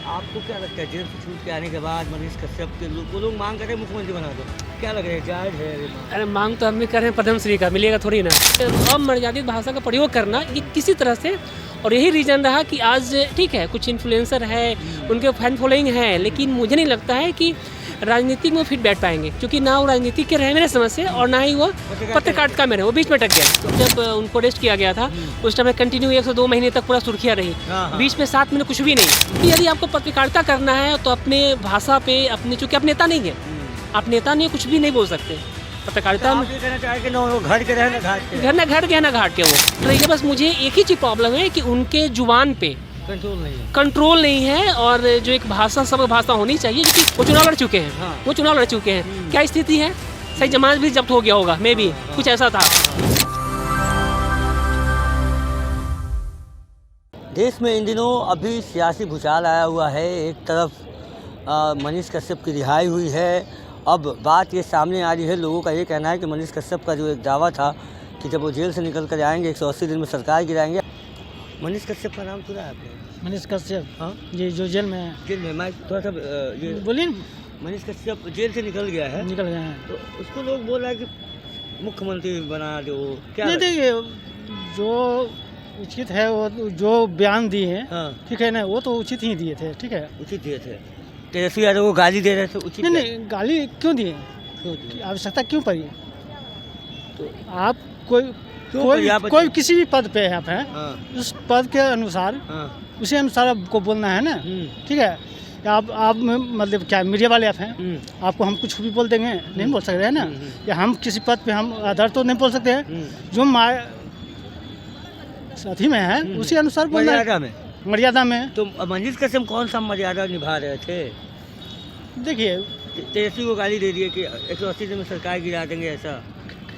आपको क्या लगता है जेल से छूट के आने के बाद मनीष कश्यप के लोग मांग कर रहे हैं मुख्यमंत्री बना दो, क्या लग रहा है जायज है ये मांग? अरे मांग तो हम भी कर रहे हैं, पद्मश्री का मिलेगा थोड़ी ना। अमर्यादित भाषा का प्रयोग करना ये किसी तरह से, और यही रीज़न रहा कि आज ठीक है कुछ इन्फ्लुएंसर है, उनके फैन फॉलोइंग है, लेकिन मुझे नहीं लगता है कि राजनीति में वो फिट बैठ पाएंगे, क्योंकि ना वो राजनीति के रहे मेरे समझ से, और ना ही वो पत्रकारिता में रहे, वो बीच में अटक गया। तो जब उनको अरेस्ट किया गया था उस टाइम कंटिन्यू 1 से 2 महीने तक पूरा सुर्खियाँ रही, बीच में 7 महीने कुछ भी नहीं। कि यदि आपको पत्रकारिता करना है तो अपने भाषा पे अपने, चूँकि आप नेता नहीं है, आप नेता नहीं कुछ भी नहीं बोल सकते पत्रकारिता में। घर के रहे ना घाट के, घर ना घट गया ना घाट के वो। तो ये बस मुझे एक ही चीज़ प्रॉब्लम है कि उनके जुबान पे कंट्रोल नहीं है, और जो एक भाषा सब भाषा होनी चाहिए, क्योंकि वो चुनाव लड़ चुके हैं। हाँ। वो चुनाव लड़ चुके हैं। क्या स्थिति है, सही जमानत भी जब्त हो गया होगा, मे भी कुछ ऐसा था। देश में इन दिनों अभी सियासी भूचाल आया हुआ है। एक तरफ मनीष कश्यप की रिहाई हुई है। अब बात ये सामने आ रही है, लोगों का ये कहना है कि मनीष कश्यप का जो एक दावा था कि जब वो जेल से निकल कर आएंगे 180 दिन में सरकार गिराएंगे। मनीष कश्यप का नाम सुना है आपने? मनीष कश्यप, हाँ, ये जो जेल में है। जेल में मैं थोड़ा सा ये बोलिए। मनीष कश्यप जेल से निकल गया है, निकल गए हैं। तो उसको लोग बोल रहे हैं कि मुख्यमंत्री बना दो, क्या नहीं देखिए, जो उचित है वो जो बयान दिए हैं, हाँ, ठीक है ना, वो तो उचित ही दिए थे, ठीक है। उचित दिए थे। तेजस्वी यादव को गाली दे रहे थे, उचित नहीं नहीं, गाली क्यों दिए, क्यों दिए? आवश्यकता क्यों पड़ी? तो आप कोई किसी भी पद पे आप हैं, हाँ, उस पद के अनुसार, हाँ, उसी अनुसार आपको बोलना है ना, ठीक है। आप मतलब क्या मीडिया वाले आप हैं, आपको हम कुछ भी बोल देंगे? नहीं बोल सकते हैं ना। या हम किसी पद पे हम आधार तो नहीं बोल सकते हैं, जो साथी में है उसी अनुसार बोलना है, मर्यादा में। तो मनीष कश्यप कौन सा मर्यादा निभा रहे थे? देखिए, तेजस्वी को गाली दे दिए कि 180 दिन में सरकार गिरा देंगे, ऐसा।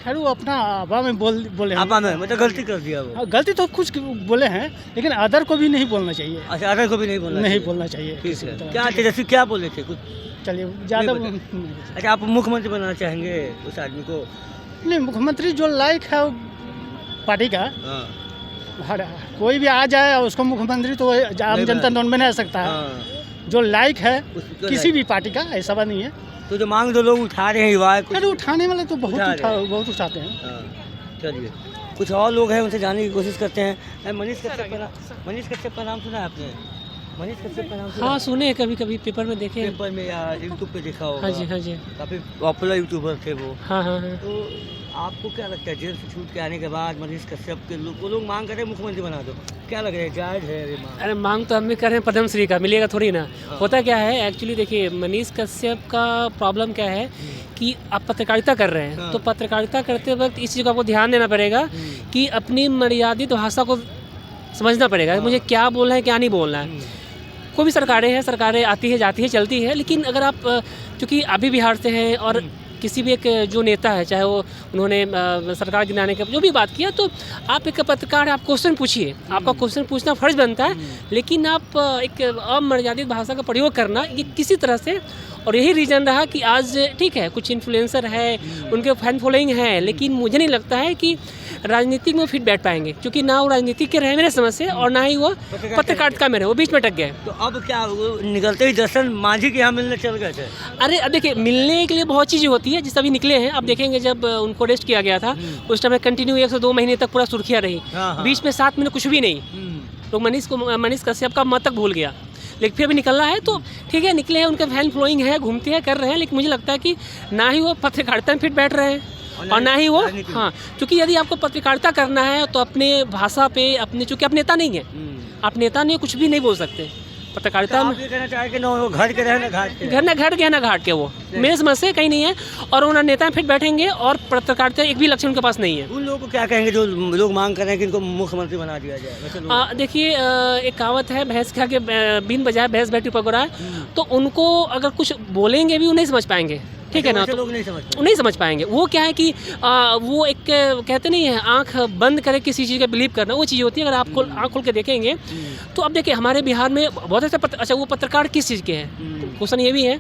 खैर वो अपना आबा में बोले हैं। आपा में मतलब गलती कर दिया वो। गलती तो कुछ बोले हैं, लेकिन अदर को भी नहीं बोलना चाहिए। अच्छा, अदर को भी नहीं बोलना चाहिए। ठीक किसी है। भी तरह। क्या तेजस्वी क्या बोले थे कुछ? चलिए ज़्यादा अच्छा, आप मुख्यमंत्री बनाना चाहेंगे उस आदमी को? नहीं, मुख्यमंत्री जो लायक है पार्टी का, हाँ, हर कोई भी आ जाए उसको मुख्यमंत्री तो आम जनता नहीं बना सकता है। हाँ, जो लायक है उसको किसी भी पार्टी का, ऐसा बात नहीं है। तो जो मांग तो लोग उठा रहे हैं युवा, अरे उठाने वाले तो बहुत उठाते हैं। हाँ, चलिए कुछ और लोग हैं, उनसे जानने की कोशिश करते हैं। मनीष कश्यप का नाम सुना है आपने? मनीष कश्यप का नाम सुना? हाँ सुने, कभी कभी पेपर में देखे। पेपर में या यूट्यूब पे देखा होगा। हाँ जी, हाँ जी। काफ़ी पॉपुलर यूट्यूबर थे वो। हाँ हाँ हाँ। तो आपको क्या लगता है जेल से छूट के आने के बाद मनीष कश्यप के लोग मांग कर रहे हैं मुख्यमंत्री बना दो, क्या लग रहा है जायज है ये मांग? अरे मांग तो हम भी कर रहे हैं, पद्मश्री का मिलेगा थोड़ी ना। होता क्या है एक्चुअली, देखिए मनीष कश्यप का प्रॉब्लम क्या है कि आप पत्रकारिता कर रहे हैं, तो पत्रकारिता करते वक्त इस चीज़ को आपको ध्यान देना पड़ेगा कि अपनी मर्यादित भाषा को समझना पड़ेगा, मुझे क्या बोलना है क्या नहीं बोलना है। कोई भी सरकारें आती है जाती है चलती है, लेकिन अगर आप चूँकि अभी बिहार से हैं और किसी भी एक जो नेता है, चाहे वो उन्होंने सरकार गिराने के जो भी बात किया, तो आप एक पत्रकार, आप क्वेश्चन पूछिए, आपका क्वेश्चन पूछना फर्ज बनता है, लेकिन आप एक अमर्यादित भाषा का प्रयोग करना ये किसी तरह से, और यही रीज़न रहा कि आज ठीक है कुछ इन्फ्लुएंसर है, उनके फैन फॉलोइंग है, लेकिन मुझे नहीं लगता है कि राजनीति में फिट बैठ पाएंगे, क्योंकि ना वो राजनीति के रहे मेरे समझ से, और ना ही वो पत्रकारिता में रहे, वो बीच में अटक गए। तो अब क्या वो निकलते ही दर्शन मांझी के यहाँ मिलने चल गए थे? अरे अब देखिए, मिलने के लिए बहुत चीज़ें होती है, जिस अभी निकले हैं। अब देखेंगे जब उनको अरेस्ट किया गया था उस टाइम कंटिन्यू 1 से 2 महीने तक पूरा सुर्खियाँ रही, बीच में 7 महीने कुछ भी नहीं। तो मनीष कश्यप का मत तक भूल गया, लेकिन फिर भी निकलना है तो ठीक है, निकले हैं, उनके फैन फॉलोइंग है, घूमते हैं, कर रहे हैं, लेकिन मुझे लगता है कि ना ही वो पत्रकारिता में फिट बैठ रहे हैं और ना ही वो, हाँ, क्योंकि यदि आपको पत्रकारिता करना है तो अपने भाषा पे अपने, चूँकि आप नेता नहीं है, आप नेता नहीं, कुछ भी नहीं बोल सकते पत्रकारिता में। कहना चाहे कि घर के रहे ना घाट के, घर ना घट गया ना घाट के, वो मेरे समझ से कहीं नहीं है, और उन्होंने नेता फिट बैठेंगे, और पत्रकारिता एक भी लक्ष्य उनके पास नहीं है। उन लोगों को क्या कहेंगे जो लोग मांग कर रहे हैं कि इनको मुख्यमंत्री बना दिया जाए? देखिए, एक कहावत है, भैंस खा के बिन बजाए भैंस बैठी पकड़ा है, तो उनको अगर कुछ बोलेंगे भी वो नहीं समझ पाएंगे, ठीक है ना, तो लोग नहीं समझ पाएंगे। वो क्या है कि वो एक कहते नहीं है, आंख बंद करे किसी चीज़ का बिलीव करना, वो चीज़ होती है। अगर आप आंख खोल के देखेंगे तो अब देखिए हमारे बिहार में बहुत ऐसे अच्छा, वो पत्रकार किस चीज़ के हैं, क्वेश्चन ये भी है,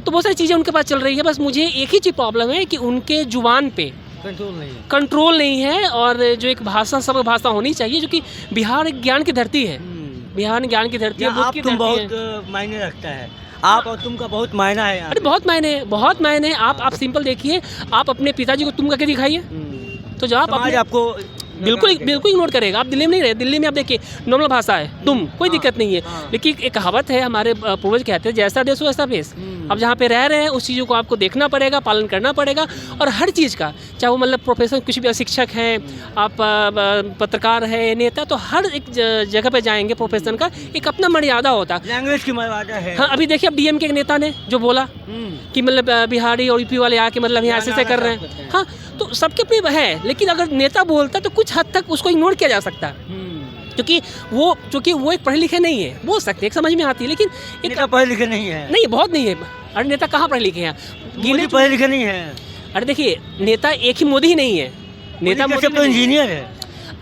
तो बहुत सारी चीज़ें उनके पास चल रही है। बस मुझे एक ही चीज़ प्रॉब्लम है कि उनके जुबान पे कंट्रोल नहीं है, और जो एक भाषा सब भाषा होनी चाहिए, जो कि बिहार एक ज्ञान की धरती है, बिहार ज्ञान की धरती है, बुद्ध आप की तुम धरती है। बहुत मायने रखता है, आप और तुम का बहुत मायना है यहाँ अरे पे। बहुत मायने हैं। आप सिंपल देखिए, आप अपने पिताजी को तुम करके दिखाइए, तो जब आप समाज अपने आपको बिल्कुल इग्नोर करेगा। आप दिल्ली में नहीं रहे, दिल्ली में आप देखिए नॉर्मल भाषा है, तुम, कोई हाँ, दिक्कत नहीं है। हाँ। लेकिन एक कहावत है, हमारे पूर्वज कहते हैं, जैसा देश वैसा भेष। अब जहाँ पे रह रहे हैं उस चीज़ों को आपको देखना पड़ेगा, पालन करना पड़ेगा। और हर चीज़ का, चाहे वो मतलब प्रोफेशन कुछ भी, शिक्षक हैं आप, पत्रकार है, नेता, तो हर एक जगह पे जाएंगे प्रोफेशन का एक अपना मर्यादा होता है। लैंग्वेज की मर्यादा है। हाँ, अभी देखिए अब डीएम के एक नेता ने जो बोला कि मतलब बिहारी और यूपी वाले आके मतलब यहाँ ऐसे कर रहे हैं। हाँ, तो सबके अपनी है, लेकिन अगर नेता बोलता है तो कुछ हद तक उसको इग्नोर किया जा सकता है, क्योंकि वो एक पढ़े लिखे नहीं है। बोल सकते हैं, एक समझ में आती है, लेकिन एक नेता पढ़े लिखे नहीं है। नहीं, बहुत नहीं है। अरे नेता कहाँ पढ़े लिखे हैं? मोदी पढ़े लिखे नहीं है। अरे देखिए, नेता एक ही मोदी ही नहीं है, नेता मोदी मोदी तो नहीं है। इंजीनियर है।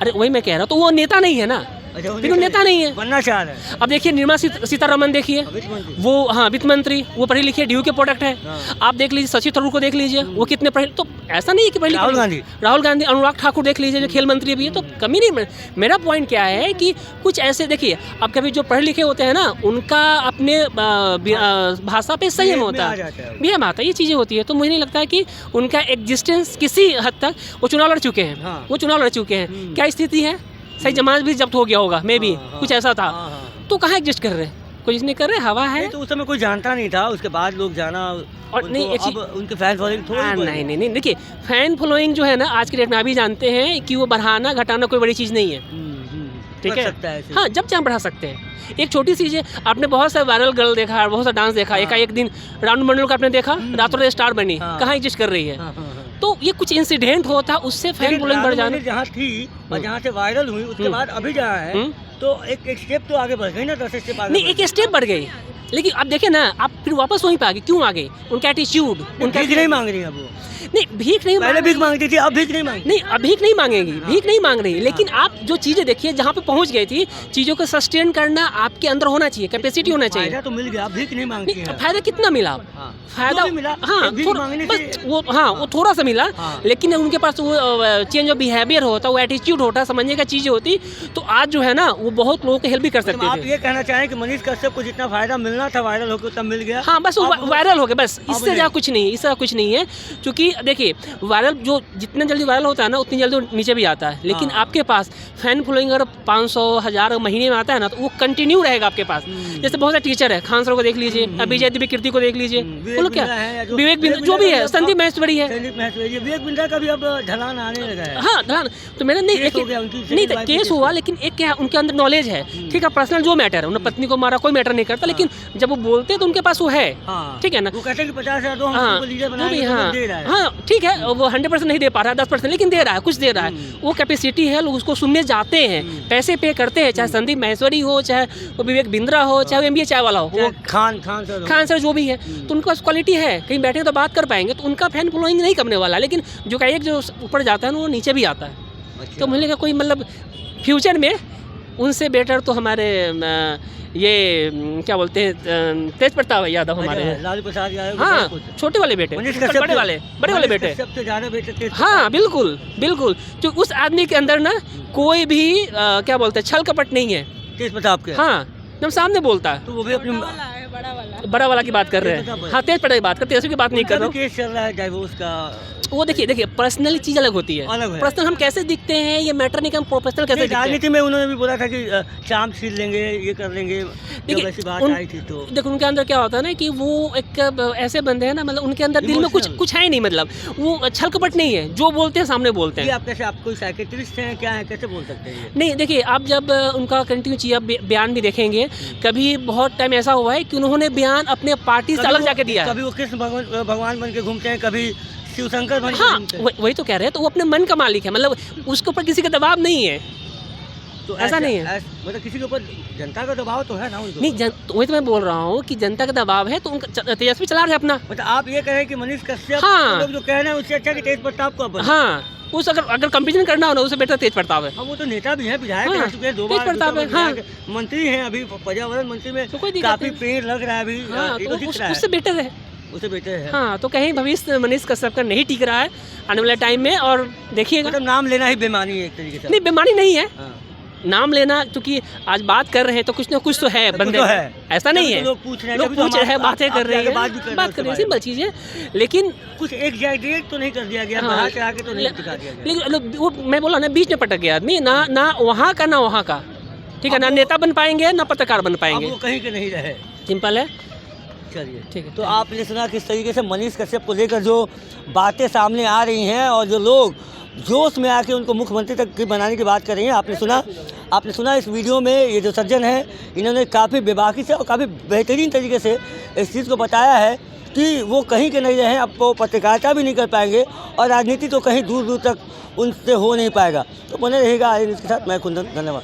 अरे वही मैं कह रहा हूँ, तो वो नेता नहीं है ना, अच्छा, वो बिल्कुल नेता नहीं है। बनना चाह रहा है। अब देखिए निर्मला सीतारमन देखिए, वित्त मंत्री। वो हाँ वित्त मंत्री, वो पढ़ी लिखी है, ड्यू के प्रोडक्ट है। हाँ। आप देख लीजिए शशि थरूर को देख लीजिए, वो कितने पढ़े, तो ऐसा नहीं है कि पढ़े लिखे। राहुल गांधी, अनुराग ठाकुर देख लीजिए जो खेल मंत्री भी है, तो कमी नहीं। मेरा पॉइंट क्या है कि कुछ ऐसे देखिए, अब कभी जो पढ़े लिखे होते हैं ना, उनका अपने भाषा पे संयम होता है, बिहेव आता है, ये चीज़ें होती है। तो मुझे नहीं लगता है कि उनका एग्जिस्टेंस किसी हद तक, वो चुनाव लड़ चुके हैं। हाँ। वो चुनाव लड़ चुके हैं, क्या स्थिति है, सही जमानत भी जब्त हो गया होगा, मे भी कुछ ऐसा था, तो कहाँ एग्जिस्ट कर रहे हैं? कुछ नहीं कर रहे, हवा है। तो उस समय कोई जानता नहीं था, उसके बाद लोग जाना और नहीं, एक अब उनके फैन फॉलोइंग थोड़ी बढ़ी। नहीं, देखिए फैन फॉलोइंग जो है ना, आज के डेट में अभी जानते हैं कि वो बढ़ाना घटाना कोई बड़ी चीज़ नहीं है, ठीक बढ़ है? सकता है ऐसे। हाँ, जब चाहे बढ़ा सकते हैं। एक छोटी सी चीज़, आपने बहुत सा वायरल गर्ल देखा, बहुत सा डांस देखा, एक दिन रानू मंडल का आपने देखा, रातों रात स्टार बनी, हाँ। कहाँ एग्जिस्ट कर रही है? हाँ। तो ये कुछ इंसिडेंट होता, उससे फैन फॉलोइंग बढ़ जाना। जहाँ थी और जहाँ से वायरल हुई, उसके बाद अभी जहाँ है, तो एक स्टेप तो आगे बढ़ गई ना, 10 स्टेप आगे। नहीं, एक स्टेप बढ़ गई, लेकिन अब देखे ना, आप फिर वापस वहीं पे आ गए। क्यों आ गए? उनका एटीट्यूड, उनका भीख नहीं मांग रही है वो। नहीं, भीख नहीं पहले भीख मांगती थी, अब भीख नहीं मांगती। नहीं, अब भीख नहीं मांगेंगी, भीख नहीं मांग रही, लेकिन आप जो चीज़ें देखिए जहाँ पे पहुँच गई थी, चीज़ों को सस्टेन करना आपके अंदर होना चाहिए, कैपेसिटी होना चाहिए। फायदा तो मिल गया, भीख नहीं मांगती नहीं, है। फायदा कितना मिला? फायदा जो भी मिला, हाँ, भीख थोड़ा मांगने बस से- वो, हाँ, वो थोड़ा सा मिला, हाँ। लेकिन उनके पास वो चेंज ऑफ बिहेवियर होता, वो एटीट्यूड होता, समझने का चीज़ें होती, तो आज जो है ना, वो बहुत लोगों को हेल्प भी कर सकते आप थे। ये कहना चाहें कि मनीष कश्यप को जितना फायदा मिलना था वायरल होकर तब मिल गया। हाँ, बस वो वायरल हो गया, बस इससे नहीं। ज़्यादा कुछ नहीं, इससे ज़्यादा कुछ नहीं है। क्योंकि देखिए, वायरल जो जितना जल्दी वायरल होता है ना, उतनी जल्दी वो नीचे भी आता है। लेकिन हाँ। आपके पास फैन फॉलोइंग अगर 500 1000 महीने में आता है ना, तो वो कंटिन्यू रहेगा आपके पास। जैसे बहुत सारे टीचर है, खान सर को देख लीजिए, अभिजय दिव्य कीर्ति को देख लीजिए, वो लोग क्या, विवेक बिंद्रा जो भी है, संदीप महेश्वरी है, संदीप महेश्वरी, विवेक बिंद्रा का भी अब ढलान आने लगा है। हाँ ढलान। तो मैंने नहीं, केस हो गया उनकी, नहीं second wife केस के हुआ, लेकिन एक क्या उनके अंदर नॉलेज है, ठीक है, पर्सनल जो मैटर है, उन्होंने पत्नी को मारा, कोई मैटर नहीं करता, लेकिन जब वो बोलते हैं तो उनके पास वो है, हाँ। ठीक है ना। वो कहते हैं कि 50,000 दो, हम हाँ, तुमको लीडर जो भी, बनाएंगे, हाँ, तो दे रहा है। हाँ, ठीक है, वो 100% नहीं दे पा रहा है, 10%, लेकिन दे रहा है, कुछ दे रहा है। वो कैपेसिटी है, लोग उसको सुनने जाते हैं, पैसे पे करते हैं, चाहे संदीप महेश्वरी हो, चाहे वो विवेक बिंद्रा हो, चाहे वो MBA चाय वाला हो, वो खान सर जो भी है, तो उनके पास क्वालिटी है, कहीं बैठे तो बात कर पाएंगे, तो उनका फैन फॉलोइंग नहीं करने वाला। लेकिन जो का एक जो ऊपर जाता है ना, वो नीचे भी आता है। तो मुझे लगा कोई मतलब फ्यूचर में उनसे बेटर तो हमारे ये क्या बोलते हैं, तेज प्रताप यादव हमारे हैं। लालू प्रसाद यादव। हाँ, छोटे वाले बेटे, बड़े वाले बेटे, सबसे ज्यादा बेटे। हाँ, बिल्कुल बिल्कुल। जो उस आदमी के अंदर ना कोई भी क्या बोलते हैं, छल कपट नहीं है, तेज प्रताप के। हाँ, एकदम सामने बोलता है। तो वो भी अपनी बड़ा वाला की बात कर रहे हैं, हाँ, तेज प्रताप की बात करते हैं, की बात नहीं कर रहा हूँ। केस चल रहा है डाइवोर्स का। वो देखिए पर्सनली चीज़ अलग होती है, अलग है। पर्सनल हम कैसे दिखते हैं ये मैटर नहीं कि हम प्रोफेशनल कैसे दिखते हैं। राजनीति में उन्होंने भी बोला था कि चाम छीन लेंगे, ये कर लेंगे, जब ऐसी बात आई थी तो देखो उनके अंदर क्या होता है ना कि वो एक ऐसे बंदे हैं ना, मतलब उनके अंदर दिल में कुछ है नहीं, मतलब वो छल कपट नहीं है, जो बोलते हैं सामने बोलते हैं। आप कैसे, आप कोई साइकेट्रिस्ट हैं क्या है, कैसे बोल सकते हैं? नहीं, देखिए आप जब उनका कंटिन्यू चीज़ बयान भी देखेंगे, कभी बहुत टाइम ऐसा हुआ है कि उन्होंने बयान अपने पार्टी से अलग जाके दिया है। कभी वो कृष्ण भगवान बन के घूमते हैं, कभी शिवशंकर बन के हाँ, घूमते हैं। वही तो कह रहे हैं, तो वो अपने मन का मालिक है, मतलब उसके ऊपर किसी का दबाव नहीं है। तो ऐसा नहीं है, मतलब किसी के ऊपर जनता का दबाव तो है ना उनको। नहीं, वही तो मैं बोल रहा हूँ कि जनता का दबाव है, तो उनका तेजस्वी चला रहे हैं अपना। मतलब आप ये कह रहे हैं कि मनीष कश्यप हाँ। लोग जो कह रहे हैं उससे अच्छा कि तेज प्रताप को अपन। हाँ, उस अगर कंपेरिजन करना हो ना, उससे बेटर तेज प्रताप है। हाँ, वो तो नेता भी है, विधायक हाँ, रह चुके हैं, 2 तेज बार प्रताप है, हाँ। मंत्री हैं, अभी पर्यावरण मंत्री में तो कोई दिक्कत काफी नहीं। पेड़ लग रहा है अभी। हाँ, ये तो दिख रहा है, उससे बेटर है। उससे बेटर है। हाँ, तो कहीं भविष्य मनीष कश्यप का नहीं टिक रहा है आने वाले टाइम में, और देखिएगा। मतलब नाम लेना ही बेमानी है एक तरीके से। नहीं, बेमानी नहीं है, हाँ। नाम लेना, क्योंकि आज बात कर रहे हैं तो कुछ ना कुछ तो है बंदे तो में। है। ऐसा नहीं तभी है, तो लोग पूछ रहे हैं, लोग तभी तो पूछ रहे हैं, हम बातें कर रहे बात भी हैं, बात कर रहे हैं, सिंपल चीज़ है। लेकिन कुछ एग्जैक्ट तो नहीं कर दिया गया, हाँ, बढ़ा चढ़ा के तो नहीं दिखा दिया गया। लेकिन वो मैं बोला ना, बीच में पटक गया आदमी, ना वहाँ का ना वहाँ का, ठीक है ना, नेता बन पाएंगे ना पत्रकार बन अब पाएंगे, वो कहीं के नहीं रहे। सिंपल है। चलिए ठीक है। तो आपने सुना किस तरीके से मनीष कश्यप को लेकर जो बातें सामने आ रही हैं और जो लोग जोश में आके उनको मुख्यमंत्री तक की बनाने की बात कर रही हैं। आपने सुना इस वीडियो में ये जो सज्जन हैं इन्होंने काफ़ी बेबाकी से और काफ़ी बेहतरीन तरीके से इस चीज़ को बताया है कि वो कहीं के नहीं रहे, अब वो पत्रकारिता भी नहीं कर पाएंगे और राजनीति तो कहीं दूर दूर तक उनसे हो नहीं पाएगा। तो बने रहेगा आज न्यूज़ के साथ, मैं कुंदन, धन्यवाद।